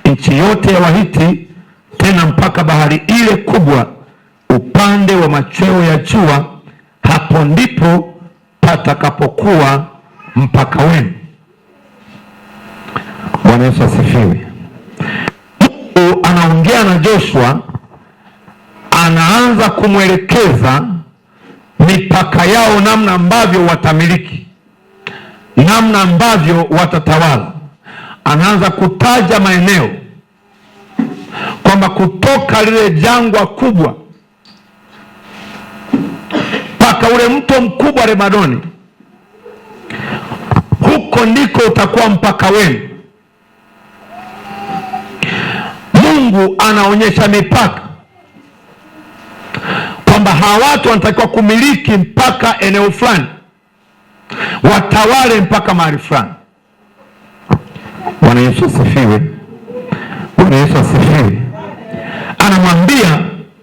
nchi yote ya Wahiti, tena mpaka bahari ile kubwa upande wa machweo ya jua. Hapo ndipo patakapokuwa mpaka wenu. Bwana Yesu asifiwe. Mungu anaongea na Joshua, anaanza kumwelekeza mipaka yao, namna ambavyo watamiliki, namna ambavyo watatawala. Anaanza kutaja maeneo kwamba kutoka lile jangwa kubwa mpaka ule mto mkubwa Lebanoni, huko ndiko utakuwa mpaka wenu. Mungu anaonyesha mipaka kwamba hawa watu wanatakiwa kumiliki mpaka eneo fulani, watawale mpaka mahali fulani. Bwana Yesu asifiwe. Bwana Yesu asifiwe. Anamwambia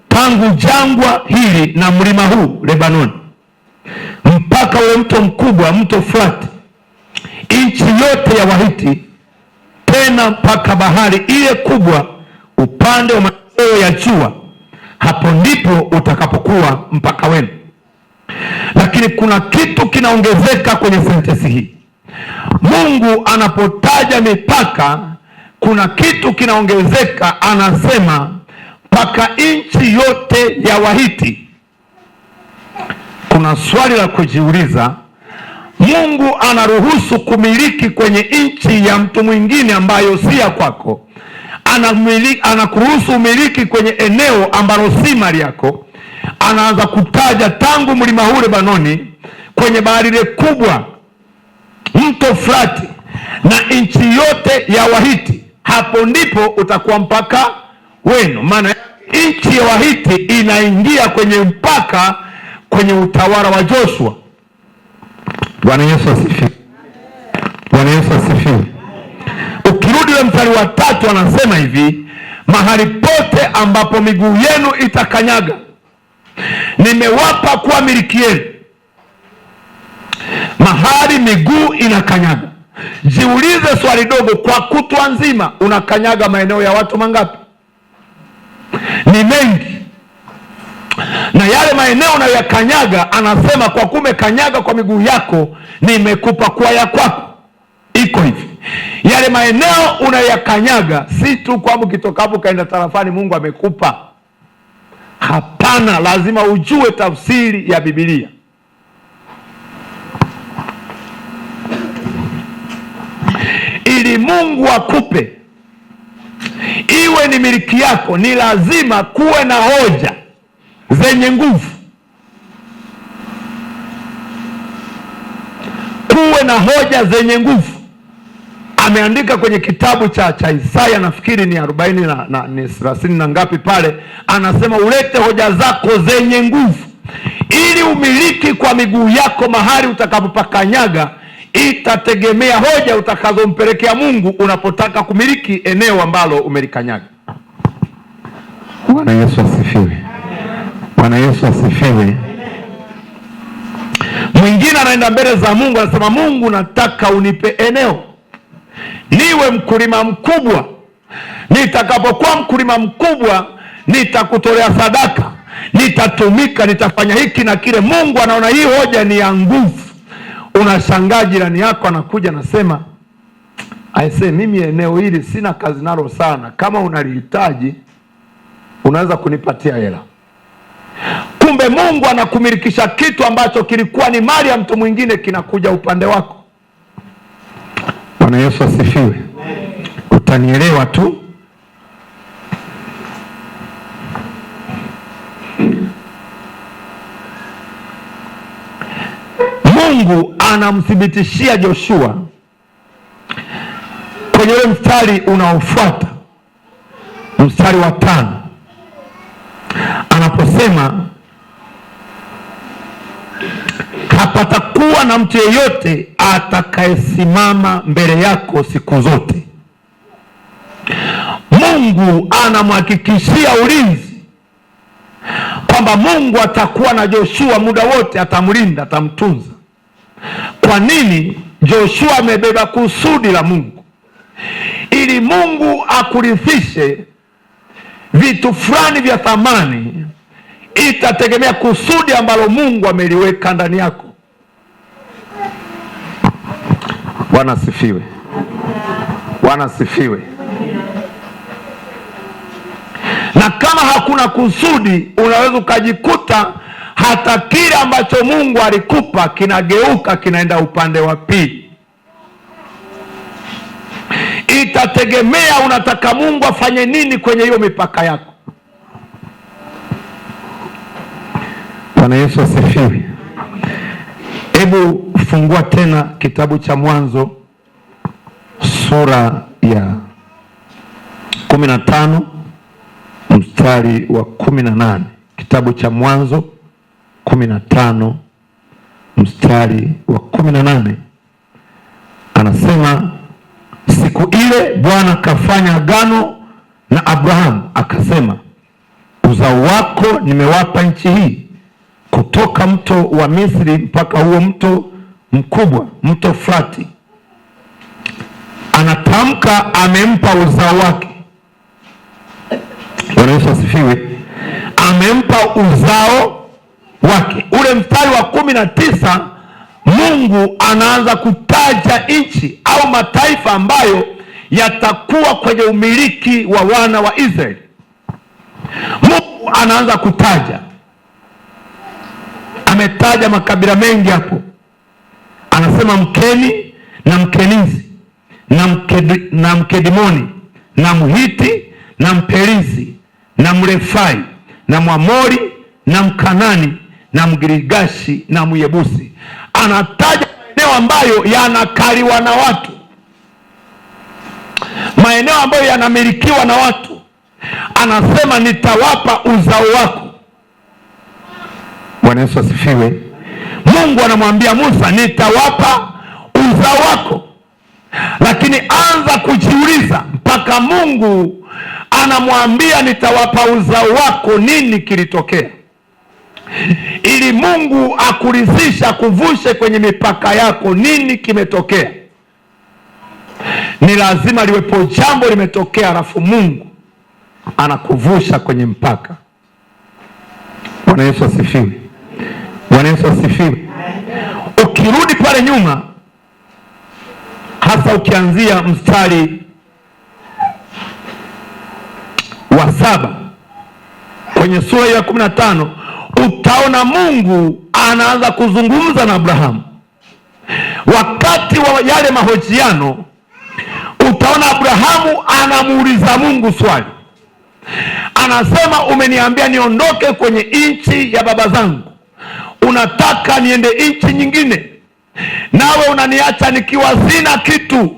tangu jangwa hili na mlima huu Lebanoni mpaka ule mto mkubwa, mto Frati, nchi yote ya Wahiti, tena mpaka bahari ile kubwa upande wa machweo ya jua. Hapo ndipo utakapokuwa mpaka wenu. Lakini kuna kitu kinaongezeka kwenye sentensi hii. Mungu anapotaja mipaka, kuna kitu kinaongezeka. Anasema mpaka nchi yote ya Wahiti. Kuna swali la kujiuliza, Mungu anaruhusu kumiliki kwenye nchi ya mtu mwingine ambayo si ya kwako. Anakuruhusu umiliki kwenye eneo ambalo si mali yako. Anaanza kutaja tangu mlima huu Lebanoni, kwenye bahari ile kubwa, mto Frati na nchi yote ya Wahiti. Hapo ndipo utakuwa mpaka wenu. Maana nchi ya Wahiti inaingia kwenye mpaka, kwenye utawala wa Joshua. Bwana Yesu asifiwe. Bwana Yesu asifiwe. Ukirudi ile mstari wa 3 anasema hivi, mahali pote ambapo miguu yenu itakanyaga nimewapa kuwa miliki yenu. Mahali miguu inakanyaga. Jiulize swali dogo, kwa kutwa nzima unakanyaga maeneo ya watu mangapi? Ni mengi. Na yale maeneo unayoyakanyaga, anasema kwa kume kanyaga kwa miguu yako, nimekupa kuwa ya kwako. Iko hivi, yale maeneo unayoyakanyaga si tu kwamba ukitoka hapo kaenda tarafani Mungu amekupa. Hapana, lazima ujue tafsiri ya Biblia. Ili Mungu akupe iwe ni miliki yako, ni lazima kuwe na hoja zenye nguvu. Kuwe na hoja zenye nguvu. Ameandika kwenye kitabu cha Isaya, nafikiri ni 40 na ni 30 na ngapi pale, anasema ulete hoja zako zenye nguvu ili umiliki kwa miguu yako mahali utakapopakanyaga. Itategemea hoja utakazompelekea Mungu unapotaka kumiliki eneo ambalo umelikanyaga. Bwana Yesu asifiwe. Bwana Yesu asifiwe. Mwingine anaenda mbele za Mungu, anasema Mungu, nataka unipe eneo niwe mkulima mkubwa. Nitakapokuwa mkulima mkubwa nitakutolea sadaka, nitatumika, nitafanya hiki na kile. Mungu anaona hii hoja ni ya nguvu. Unashangaa jirani yako anakuja anasema, aisee, mimi eneo hili sina kazi nalo sana, kama unalihitaji unaweza kunipatia hela. Kumbe Mungu anakumilikisha kitu ambacho kilikuwa ni mali ya mtu mwingine, kinakuja upande wako. Bwana Yesu asifiwe. Utanielewa tu. Mungu anamthibitishia Joshua kwenye ule mstari unaofuata, mstari wa 5, anaposema hapatakuwa na mtu yeyote atakayesimama mbele yako siku zote. Mungu anamhakikishia ulinzi kwamba Mungu atakuwa na Joshua muda wote, atamlinda, atamtunza. Kwa nini? Joshua amebeba kusudi la Mungu, ili ili Mungu akurithishe vitu fulani vya thamani, itategemea kusudi ambalo Mungu ameliweka ndani yako. Bwana asifiwe. Bwana asifiwe. Na kama hakuna kusudi, unaweza ukajikuta hata kile ambacho Mungu alikupa kinageuka kinaenda upande wa pili. Itategemea unataka Mungu afanye nini kwenye hiyo mipaka yako. Bwana Yesu asifiwe. Hebu fungua tena kitabu cha Mwanzo sura ya 15 mstari wa 18. Kitabu cha Mwanzo 15 mstari wa 18, anasema siku ile Bwana kafanya agano na Abrahamu akasema, uzao wako nimewapa nchi hii, kutoka mto wa Misri mpaka huo mto mkubwa, mto Frati. Anatamka amempa uzao wake. Bwana Yesu asifiwe. Amempa uzao wake. Ule mstari wa 19 Mungu anaanza kutaja nchi au mataifa ambayo yatakuwa kwenye umiliki wa wana wa Israeli. Mungu anaanza kutaja, ametaja makabila mengi hapo. Anasema Mkeni na Mkenizi na Mkedimoni na Mhiti na Mperizi na Mrefai na Mwamori na Mkanani na Mgirigashi na Myebusi. Anataja maeneo ambayo yanakaliwa na watu, maeneo ambayo yanamilikiwa na watu. Anasema nitawapa uzao wako. Bwana Yesu asifiwe. Mungu anamwambia Musa nitawapa uzao wako. Lakini anza kujiuliza, mpaka Mungu anamwambia nitawapa uzao wako, nini kilitokea? Ili Mungu akuridhisha kuvushe kwenye mipaka yako, nini kimetokea? Ni lazima liwepo jambo limetokea, alafu Mungu anakuvusha kwenye mpaka. Bwana Yesu asifiwe. Bwana Yesu asifiwe. Ukirudi pale nyuma, hasa ukianzia mstari wa 7 kwenye sura ya 15, utaona Mungu anaanza kuzungumza na Abrahamu. Wakati wa yale mahojiano, utaona Abrahamu anamuuliza Mungu swali. Anasema umeniambia niondoke kwenye nchi ya baba zangu, unataka niende nchi nyingine, nawe unaniacha nikiwa sina kitu.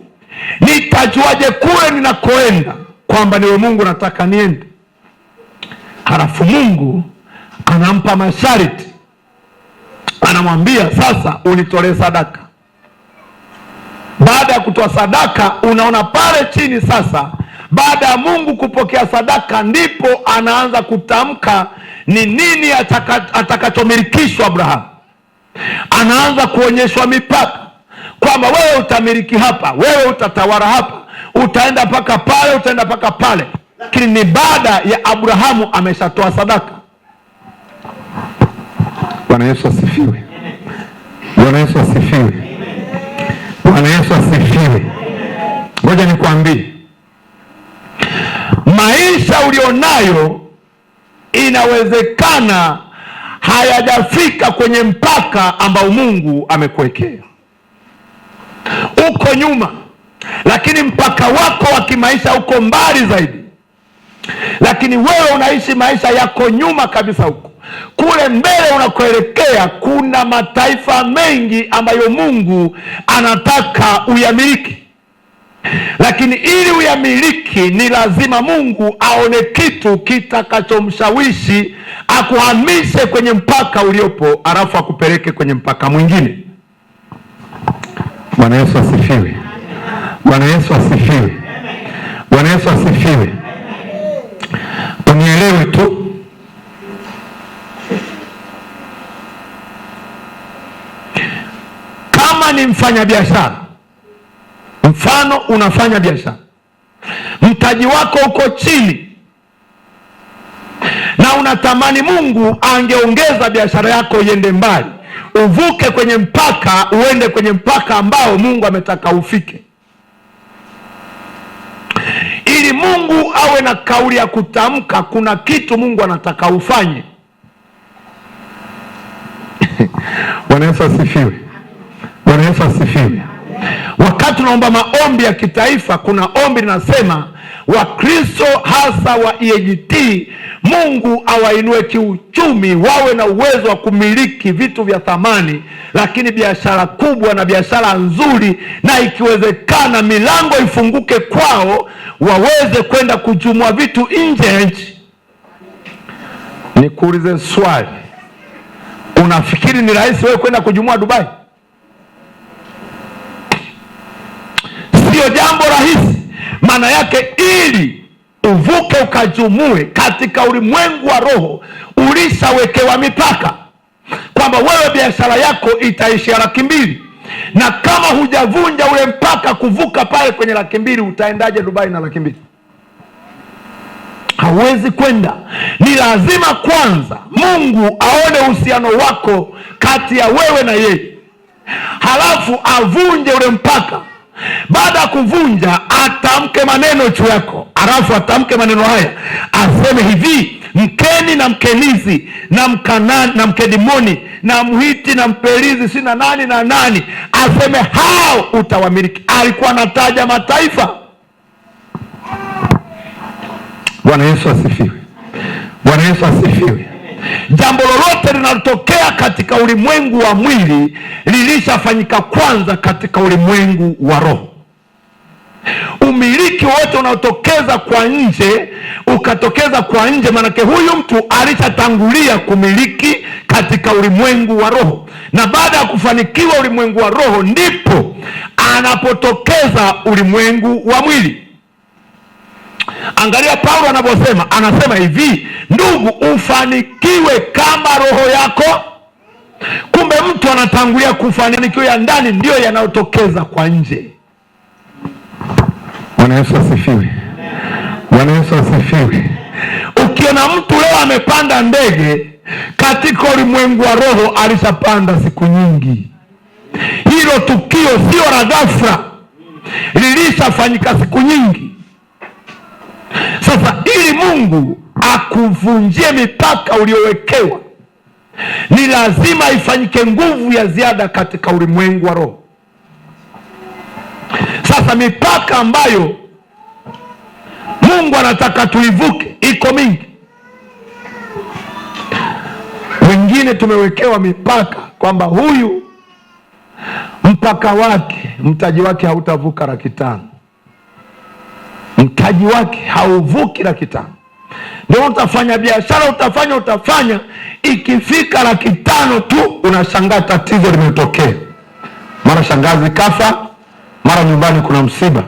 Nitajuaje kule ninakoenda kwamba niwe Mungu nataka niende? Halafu Mungu anampa masharti, anamwambia sasa unitolee sadaka. Baada ya kutoa sadaka, unaona pale chini sasa, baada ya Mungu kupokea sadaka, ndipo anaanza kutamka ni nini atakachomilikishwa Abrahamu. Anaanza kuonyeshwa mipaka kwamba wewe utamiliki hapa, wewe utatawala hapa, utaenda mpaka pale, utaenda mpaka pale. Lakini ni baada ya Abrahamu ameshatoa sadaka. Bwana Yesu asifiwe. Bwana Yesu asifiwe. Bwana Yesu asifiwe. Ngoja nikwambie, maisha ulionayo inawezekana hayajafika kwenye mpaka ambao Mungu amekuwekea. Uko nyuma, lakini mpaka wako wa kimaisha uko mbali zaidi. Lakini wewe unaishi maisha yako nyuma kabisa huko. Kule mbele unakoelekea kuna mataifa mengi ambayo Mungu anataka uyamiliki. Lakini ili uyamiliki ni lazima Mungu aone kitu kitakachomshawishi akuhamishe kwenye mpaka uliopo, alafu akupeleke kwenye mpaka mwingine. Bwana Yesu asifiwe. Bwana Yesu asifiwe. Bwana Yesu asifiwe. Unielewe tu, kama ni mfanya biashara, mfano unafanya biashara, mtaji wako uko chini, na unatamani Mungu angeongeza biashara yako iende mbali, uvuke kwenye mpaka, uende kwenye mpaka ambao Mungu ametaka ufike, ili Mungu awe na kauli ya kutamka. Kuna kitu Mungu anataka ufanye. Bwana Yesu asifiwe. Bwana Yesu asifiwe. Wakati tunaomba maombi ya kitaifa, kuna ombi linasema Wakristo hasa wa EAGT, Mungu awainue kiuchumi, wawe na uwezo wa kumiliki vitu vya thamani, lakini biashara kubwa na biashara nzuri, na ikiwezekana milango ifunguke kwao, waweze kwenda kujumua vitu nje ya nchi. Nikuulize swali, unafikiri ni rahisi wewe kwenda kujumua Dubai? Sio jambo rahisi. Maana yake ili uvuke ukajumue katika ulimwengu wa roho, ulishawekewa mipaka kwamba wewe biashara yako itaishia 200,000, na kama hujavunja ule mpaka kuvuka pale kwenye 200,000, utaendaje Dubai na 200,000? Hauwezi kwenda. Ni lazima kwanza Mungu aone uhusiano wako kati ya wewe na yeye, halafu avunje ule mpaka. Baada ya kuvunja, atamke maneno juu yako, halafu atamke maneno haya, aseme hivi: Mkeni na Mkenizi na Mkanani na Mkedimoni na Mhiti na Mperizi, sina nani na nani, aseme hao utawamiliki. Alikuwa anataja mataifa. Bwana Yesu asifiwe. Bwana Yesu asifiwe. Jambo lolote linalotokea katika ulimwengu wa mwili lilishafanyika kwanza katika ulimwengu wa roho. Umiliki wote unaotokeza kwa nje, ukatokeza kwa nje, manake huyu mtu alishatangulia kumiliki katika ulimwengu wa roho, na baada ya kufanikiwa ulimwengu wa roho ndipo anapotokeza ulimwengu wa mwili. Angalia Paulo anavyosema, anasema hivi: ndugu, ufanikiwe kama roho yako. Kumbe mtu anatangulia kufanikiwa ya ndani, ndiyo yanayotokeza kwa nje. Bwana Yesu asifiwe. Bwana Yesu asifiwe. Ukiona mtu leo amepanda ndege, katika ulimwengu wa roho alishapanda siku nyingi. Hilo tukio sio la ghafla, lilishafanyika siku nyingi. Sasa ili Mungu akuvunjie mipaka uliowekewa, ni lazima ifanyike nguvu ya ziada katika ulimwengu wa roho. Sasa mipaka ambayo Mungu anataka tuivuke iko mingi. Wengine tumewekewa mipaka kwamba huyu mpaka wake, mtaji wake hautavuka 500,000. Mtaji wake hauvuki 500,000. Ndio utafanya biashara, utafanya, ikifika 500,000 tu unashangaa tatizo limetokea. Mara shangazi kafa, mara nyumbani kuna msiba,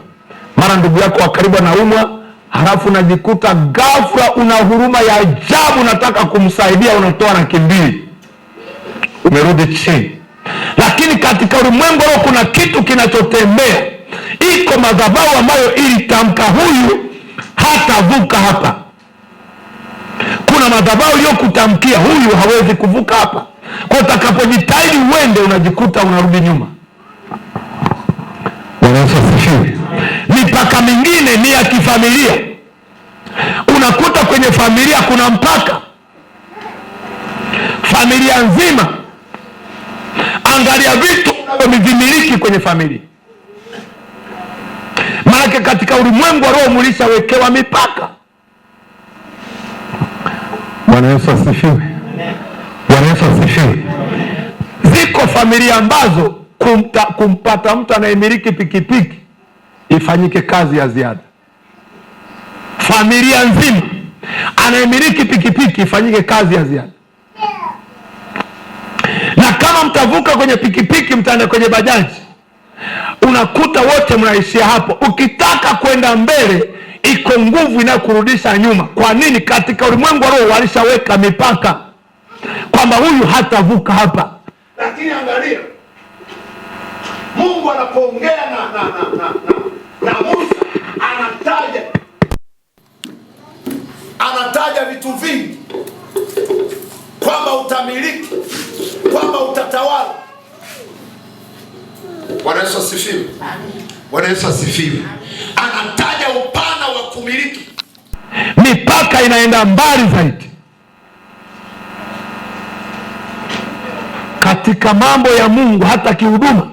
mara ndugu yako wa karibu anaumwa, halafu unajikuta ghafla una huruma ya ajabu, unataka kumsaidia, unatoa 200,000, umerudi chini. Lakini katika ulimwengu leo kuna kitu kinachotembea. Iko madhabahu ambayo ilitamka huyu hatavuka hapa. Kuna madhabahu iliyokutamkia huyu hawezi kuvuka hapa. Kwa utakapojitahidi uende, unajikuta unarudi nyuma. Bwana Yesu asifiwe. Mipaka mingine ni ya kifamilia. Unakuta kwenye familia kuna mpaka, familia nzima. Angalia vitu unavyomiliki kwenye familia. Maana katika ulimwengu wa roho mlishawekewa mipaka. Bwana Yesu asifiwe. Bwana Yesu asifiwe. Ziko familia ambazo kumpata mtu anayemiliki pikipiki ifanyike kazi ya ziada. Familia nzima anayemiliki pikipiki ifanyike kazi ya ziada. Na kama mtavuka kwenye pikipiki, mtaenda kwenye bajaji, unakuta wote mnaishia hapo. Ukitaka kwenda mbele, iko nguvu inayokurudisha nyuma. Kwa nini? Katika ulimwengu wa roho walishaweka mipaka kwamba huyu hatavuka hapa. Lakini angalia, Mungu anapoongea na Musa anataja anataja vitu vingi kwamba utamiliki, kwamba utatawala. Bwana Yesu asifiwe. Bwana Yesu asifiwe. Anataja upana wa kumiliki. Mipaka inaenda mbali zaidi. Katika mambo ya Mungu, hata kihuduma,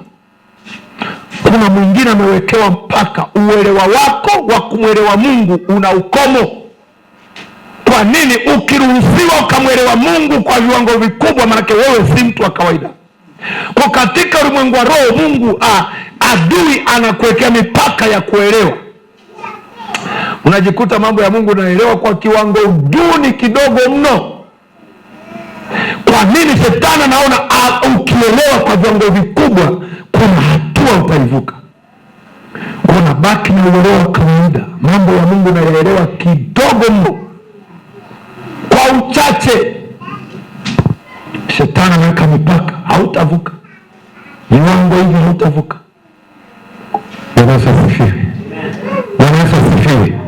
kuna mwingine amewekewa mpaka. Uelewa wako wa kumwelewa Mungu una ukomo. Kwa nini? Ukiruhusiwa ukamwelewa Mungu kwa viwango vikubwa, maana wewe si mtu wa kawaida. Kwa katika ulimwengu wa roho, Mungu adui anakuwekea mipaka ya kuelewa. Unajikuta mambo ya Mungu unaelewa kwa kiwango duni kidogo mno. Kwa nini? Shetani anaona ukielewa kwa viwango vikubwa, kuna hatua utaivuka. Kuna baki na uelewa wa kawaida. Mambo ya Mungu unayaelewa kidogo mno, kwa uchache. Shetani anaweka mipaka, hautavuka viwango hivi, hautavuka. Bwana Yesu asifiwe. Bwana Yesu asifiwe.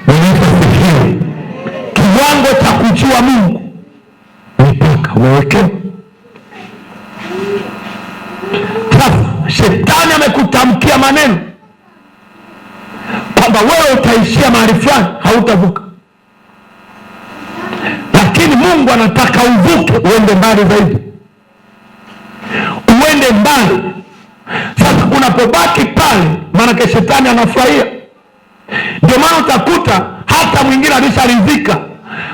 Bwana Yesu asifiwe. Kiwango cha kujua Mungu, mipaka umewekewa. Sasa shetani amekutamkia maneno kwamba wewe utaishia mahali fulani, hautavuka. Lakini Mungu anataka uvuke, uende mbali zaidi, uende mbali. Sasa unapobaki pale, maanake shetani anafurahia. Ndio maana utakuta hata mwingine alisharidhika,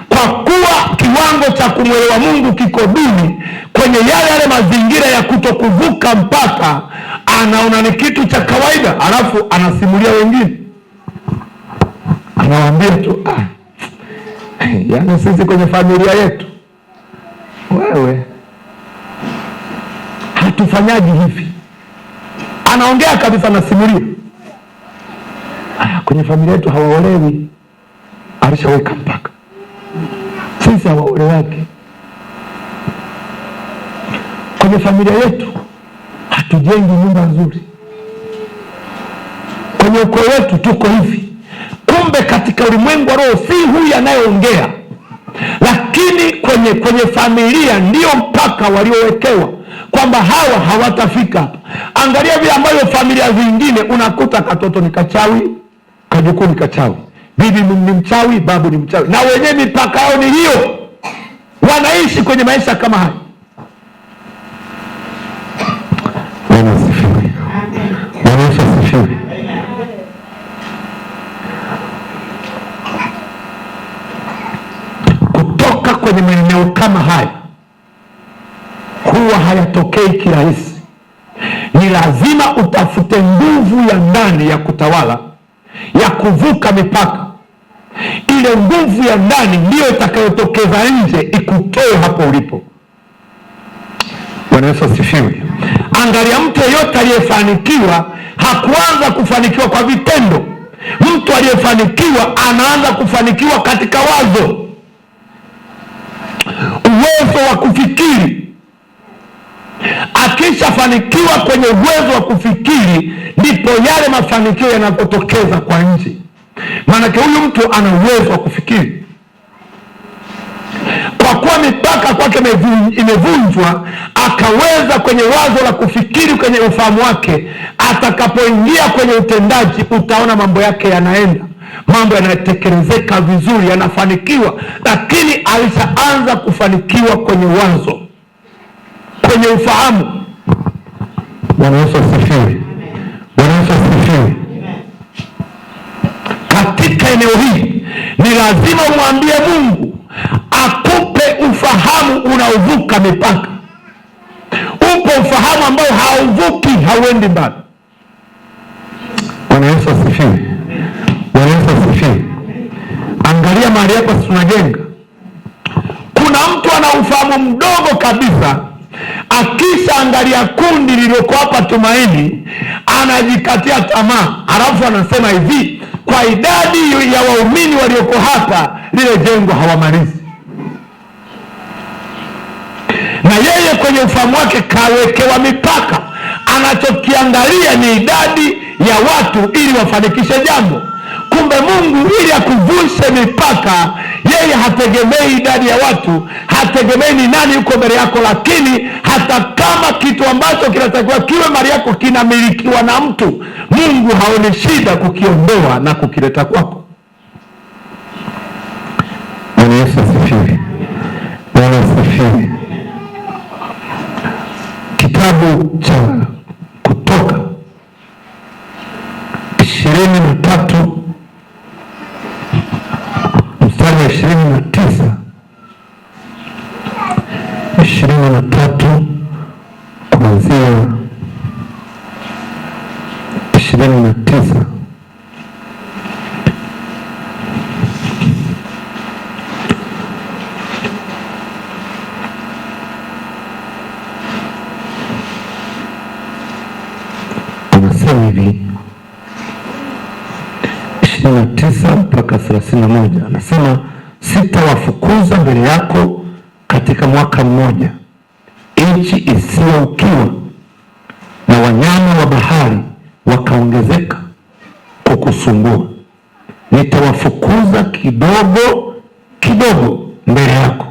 kwa kuwa kiwango cha kumwelewa Mungu kiko duni, kwenye yale mazingira ya kutokuvuka mpaka, anaona ni kitu cha kawaida, alafu anasimulia wengine, anawaambia tu yaani sisi kwenye familia yetu, wewe hatufanyaji hivi. Anaongea kabisa, anasimulia kwenye familia yetu hawaolewi. Alishaweka mpaka, sisi hawaolewaki. Kwenye familia yetu hatujengi nyumba nzuri. Kwenye ukoo wetu tuko hivi. Kumbe katika ulimwengu wa roho si huyu anayeongea, lakini kwenye familia ndio mpaka waliowekewa, kwamba hawa hawatafika hapa. Angalia vile ambavyo familia zingine unakuta katoto ni kachawi, kajukuu ni kachawi, bibi ni mchawi, babu ni mchawi, na wenyewe mipaka yao ni hiyo. Wanaishi kwenye maisha kama haya. Bwana asifiwe. Bwana asifiwe. Kutoka kwenye maeneo kama haya huwa hayatokei kirahisi. Ni lazima utafute nguvu ya ndani ya kutawala, ya kuvuka mipaka. Ile nguvu ya ndani ndiyo itakayotokeza nje, ikutoe hapo ulipo. Bwana Yesu asifiwe. Angalia, mtu yeyote aliyefanikiwa hakuanza kufanikiwa kwa vitendo. Mtu aliyefanikiwa anaanza kufanikiwa katika wazo, uwezo wa kufikiri. Akishafanikiwa kwenye uwezo wa kufikiri, ndipo yale mafanikio yanapotokeza kwa nje. Maanake huyu mtu ana uwezo wa kufikiri. Kwa kuwa mipaka kwake imevunjwa, akaweza kwenye wazo la kufikiri, kwenye ufahamu wake. Atakapoingia kwenye utendaji, utaona mambo yake yanaenda, mambo yanatekelezeka vizuri, yanafanikiwa. Lakini alishaanza kufanikiwa kwenye wazo, kwenye ufahamu. Bwana Yesu asifiwe. Bwana Yesu asifiwe. Katika eneo hili ni lazima umwambie Mungu akupe ufahamu unaovuka mipaka. Upo ufahamu ambao hauvuki, hauendi mbali. Bwana Yesu asifiwe. Bwana Yesu asifiwe. Angalia mahali hapa tunajenga. Kuna mtu ana ufahamu mdogo kabisa, akisha angalia kundi lililoko hapa Tumaini, anajikatia tamaa, alafu anasema hivi, kwa idadi ya waumini walioko hapa, lile jengo hawamalizi. Na yeye kwenye ufahamu wake kawekewa mipaka. Anachokiangalia ni idadi ya watu ili wafanikishe jambo. Kumbe Mungu ili akuvushe mipaka hategemei idadi ya watu, hategemei ni nani yuko mbele yako, lakini hata kama kitu ambacho kinatakiwa kiwe mali yako kinamilikiwa na mtu, Mungu haoni shida kukiondoa na kukileta kwako. Bwana Yesu asifiwe. Bwana asifiwe. Kitabu cha Kutoka 23 mstari wa 29, 23 kuanzia 29. Anasema hivi 29 mpaka 31, anasema sitawafukuza mbele yako katika mwaka mmoja nchi isiyo ukiwa, na wanyama wa bahari wakaongezeka kukusumbua. Nitawafukuza kidogo kidogo mbele yako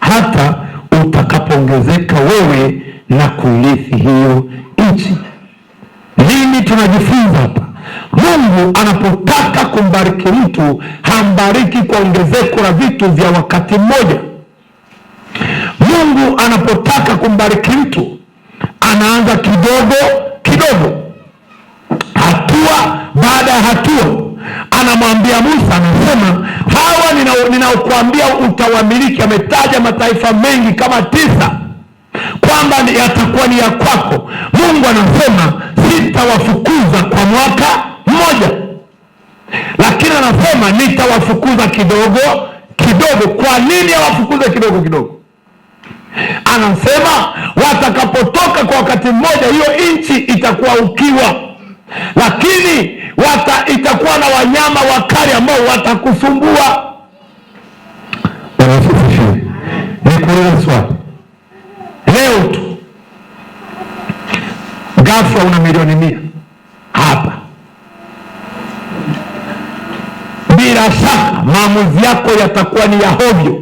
hata utakapoongezeka wewe na kuirithi hiyo nchi. Nini tunajifunza hapa? Mungu anapotaka kumbariki mtu hambariki kwa ongezeko la vitu vya wakati mmoja. Mungu anapotaka kumbariki mtu anaanza kidogo kidogo, hatua baada ya hatua. Anamwambia Musa, anasema hawa ninaokuambia utawamiliki. Ametaja mataifa mengi kama 9 kwamba yatakuwa ni ya kwako. Mungu anasema sitawafukuza kwa mwaka mmoja, lakini anasema nitawafukuza kidogo kidogo. Kwa nini awafukuze kidogo kidogo? Anasema watakapotoka kwa wakati mmoja, hiyo nchi itakuwa ukiwa, lakini itakuwa na wanyama wakali ambao watakusumbua. Nikuulize swali leo tu, ghafla una milioni 100 hapa, bila shaka maamuzi yako yatakuwa ni ya hovyo.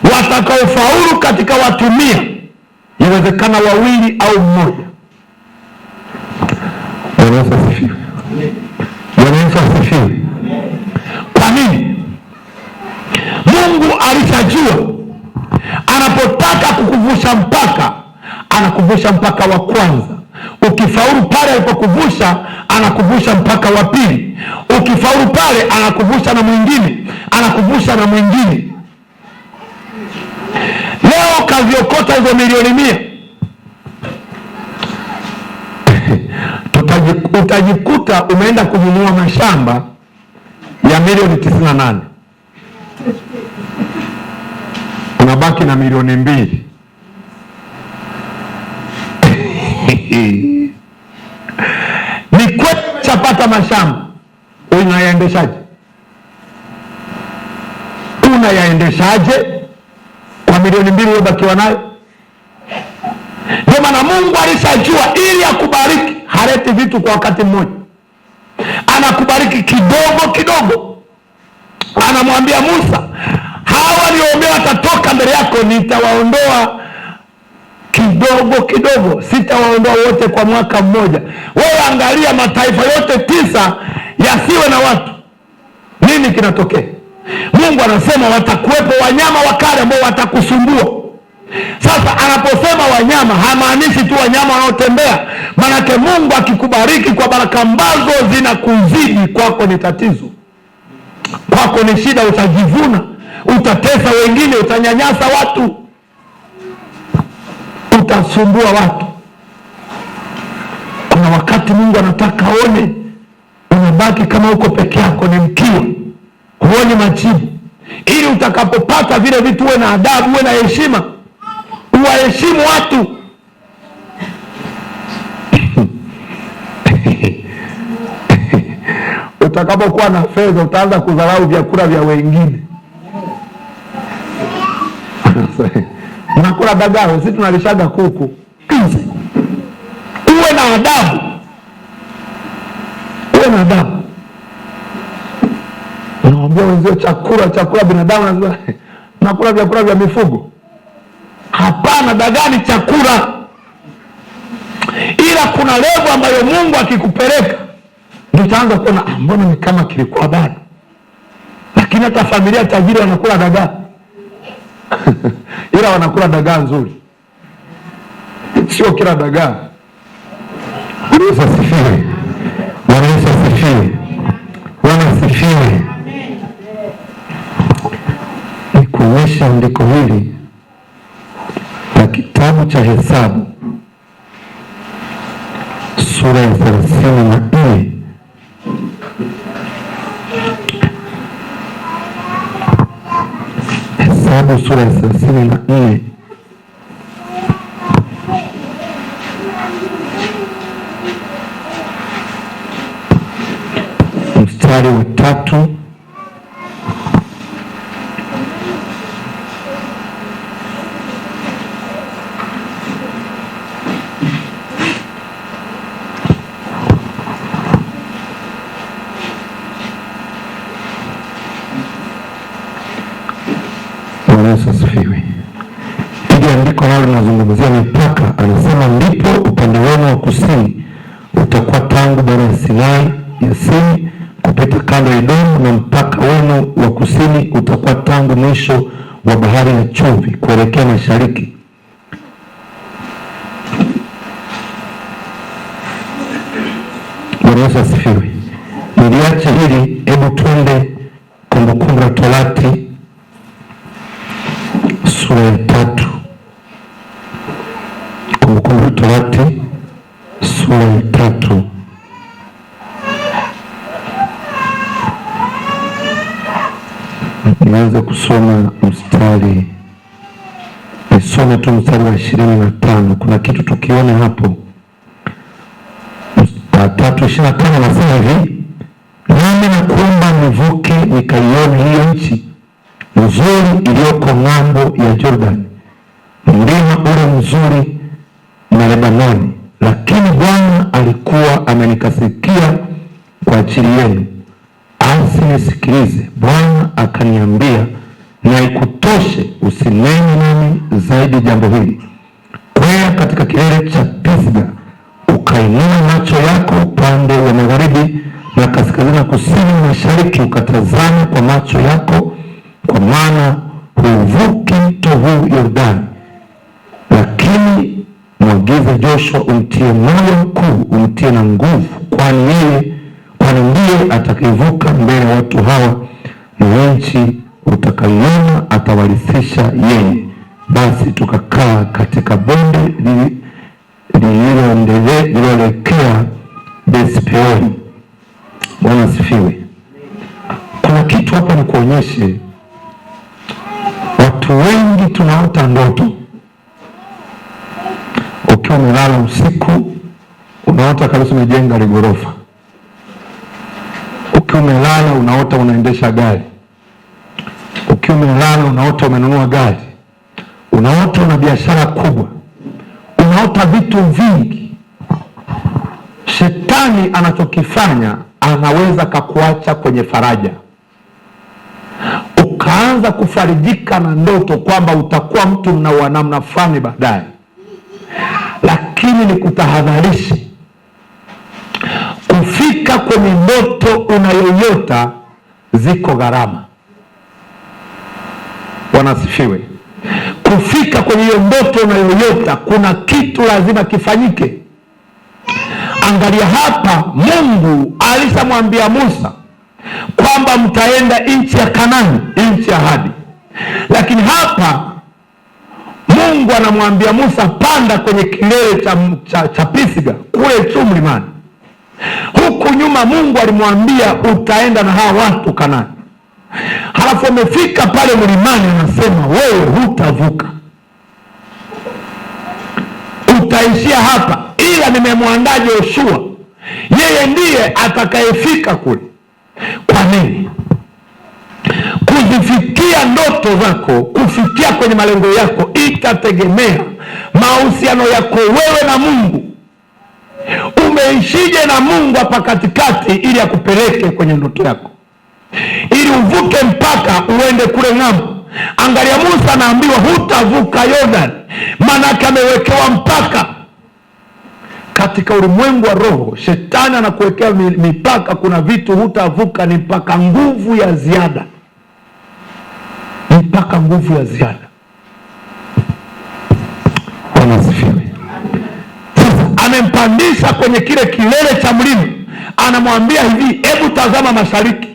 Watakaofaulu katika watu 100, inawezekana 2 au 1. Bwana Yesu asifiwe. Bwana Yesu asifiwe. Kwa nini? Mungu alishajua anapotaka kukuvusha mpaka, anakuvusha mpaka wa kwanza. Ukifaulu pale alipokuvusha, anakuvusha mpaka wa pili. Ukifaulu pale, anakuvusha na mwingine, anakuvusha na mwingine. Leo kaziokota hizo milioni 100, utajikuta umeenda kununua mashamba ya milioni 98, unabaki na milioni 2. Ni kweli chapata mashamba, unayaendeshaje? Unayaendeshaje kwa milioni 2 uliyobakiwa nayo? Ndio maana Mungu alishajua ili akubariki haleti vitu kwa wakati mmoja, anakubariki kidogo kidogo. Anamwambia Musa, hawa niombea watatoka mbele yako, nitawaondoa kidogo kidogo, sitawaondoa wote kwa mwaka mmoja. Wewe angalia mataifa yote 9 yasiwe na watu, nini kinatokea? Mungu anasema watakuwepo wanyama wakali ambao watakusumbua. Sasa anaposema wanyama, hamaanishi tu wanyama wanaotembea. Maanake Mungu akikubariki kwa baraka ambazo zinakuzidi, kwako ni tatizo, kwako ni shida. Utajivuna, utatesa wengine, utanyanyasa watu, utasumbua watu. Kuna wakati Mungu anataka aone unabaki kama uko peke yako, ni mkiwa, huoni majibu, ili utakapopata vile vitu uwe na adabu, uwe na heshima, uwaheshimu watu. Utakapokuwa na fedha, utaanza kudharau vyakula vya wengine. Unakula dagaa, sisi tunalishaga kuku. Uwe na adabu, uwe na adabu. Unawaambia wenzio chakula binadamu, nakula vyakula vya mifugo. Hapana, dagaa ni chakula, ila kuna levo ambayo Mungu akikupeleka ndio utaanza kuona mbona ni kama kilikuwa bado. Lakini hata familia tajiri wanakula dagaa ila wanakula dagaa nzuri, sio kila dagaa. Bwana Yesu asifiwe. Bwana Yesu asifiwe. Bwana asifiwe. Ni kuonyesha andiko hili la kitabu cha Hesabu sura ya 34. Hesabu sura ya 34 mstari wa 3 Bwana Yesu asifiwe. Hili andiko nalo linazungumzia mipaka. Anasema ndipo upande wenu wa kusini utakuwa tangu bara ya Sinai ya Sini kupita kando ya Edomu, na mpaka wenu wa kusini utakuwa tangu mwisho wa bahari ya chumvi kuelekea mashariki. Bwana Yesu asifiwe. Niliacha hili, hebu twende Kumbukumbu la Torati sura ya 3. Kumbukumbu la Torati sura ya 3. Nianze kusoma mstari, nisome tu mstari wa 25. Kuna kitu tukione hapo. 3:25 nasema hivi: nami nakuomba nivuke nikaione hiyo nchi nzuri iliyoko ng'ambo ya Jordan, mlima ule mzuri na Lebanoni. Lakini Bwana alikuwa amenikasirikia kwa ajili yenu, asinisikilize. Bwana akaniambia, na ikutoshe, usinene nami zaidi jambo hili. Kwea katika kilele cha Pisga, ukainua macho yako upande wa magharibi na kaskazini na kusini na mashariki, ukatazama kwa macho yako, kwa maana huvuki mto huu Yordani. Lakini mwagize Joshua, umtie moyo mkuu, umtie na nguvu, kwani ndiye atakayevuka mbele ya watu hawa, na nchi utakayoiona atawarithisha yeye. Basi tukakaa katika bonde lililoelekea Beth-peori. Bwana asifiwe. Kuna kitu hapa nikuonyeshe. Watu wengi tunaota ndoto. Ukiwa umelala usiku unaota kabisa umejenga ligorofa. Ukiwa umelala unaota unaendesha gari. Ukiwa umelala unaota umenunua gari. Unaota una biashara kubwa. Unaota vitu vingi. Shetani anachokifanya, anaweza kakuacha kwenye faraja, ukaanza kufarijika na ndoto kwamba utakuwa mtu wa namna fulani baadaye. Lakini nikutahadharishi, kufika kwenye ndoto unayoyota ziko gharama. Bwana asifiwe. Kufika kwenye hiyo ndoto unayoyota kuna kitu lazima kifanyike. Angalia hapa, Mungu alishamwambia Musa kwamba mtaenda nchi ya Kanaani, nchi ya ahadi. Lakini hapa Mungu anamwambia Musa, panda kwenye kilele cha Pisga kule juu mlimani. Huku nyuma Mungu alimwambia utaenda na hawa watu Kanaani. Halafu amefika pale mlimani, anasema wewe hutavuka, utaishia hapa, ila nimemwandaa Joshua, yeye ndiye atakayefika kule. Kwa nini? Kuzifikia ndoto zako, kufikia kwenye malengo yako, itategemea mahusiano yako wewe na Mungu. Umeishije na Mungu hapa katikati ili akupeleke kwenye ndoto yako? ili uvuke mpaka uende kule ng'ambo. Angalia, Musa anaambiwa hutavuka Yordani, maanake amewekewa mpaka. Katika ulimwengu wa roho, shetani anakuwekea mipaka. Kuna vitu hutavuka, ni mpaka nguvu ya ziada, mpaka nguvu ya ziada. Bwana asifiwe. Sasa amempandisha kwenye kile kilele cha mlima, anamwambia hivi, hebu tazama mashariki,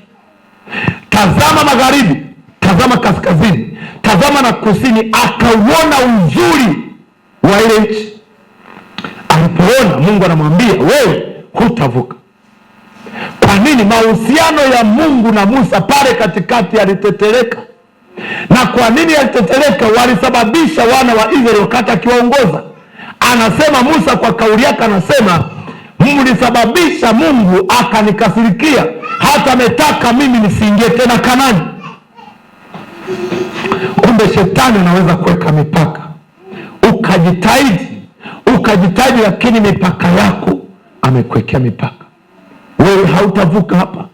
tazama magharibi, tazama kaskazini, tazama na kusini. Akauona uzuri wa ile nchi. Alipoona, Mungu anamwambia wewe hutavuka. Kwa nini? Mahusiano ya Mungu na Musa pale katikati yalitetereka. Na kwa nini yalitetereka? Walisababisha wana wa Israeli wakati akiwaongoza. Anasema Musa kwa kauli yake, anasema mlisababisha Mungu akanikasirikia, hata ametaka mimi nisiingie tena Kanaani. Kumbe shetani anaweza kuweka mipaka, ukajitahidi, lakini mipaka yako amekuwekea mipaka. Wewe hautavuka hapa,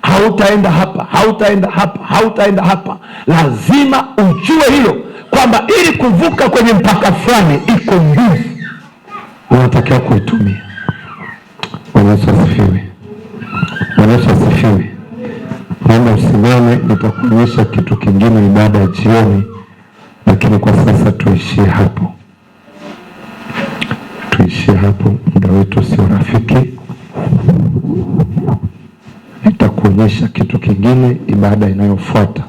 hautaenda hapa, hautaenda hapa, hautaenda hapa. Lazima ujue hilo, kwamba ili kuvuka kwenye mpaka fulani iko nguvu unatakiwa kuitumia. Bwana Yesu asifiwe. Bwana Yesu asifiwe. Naomba usimame, nitakuonyesha kitu kingine ibada ya jioni, lakini kwa sasa tuishie hapo. Muda wetu sio rafiki. Nitakuonyesha kitu kingine ibada inayofuata.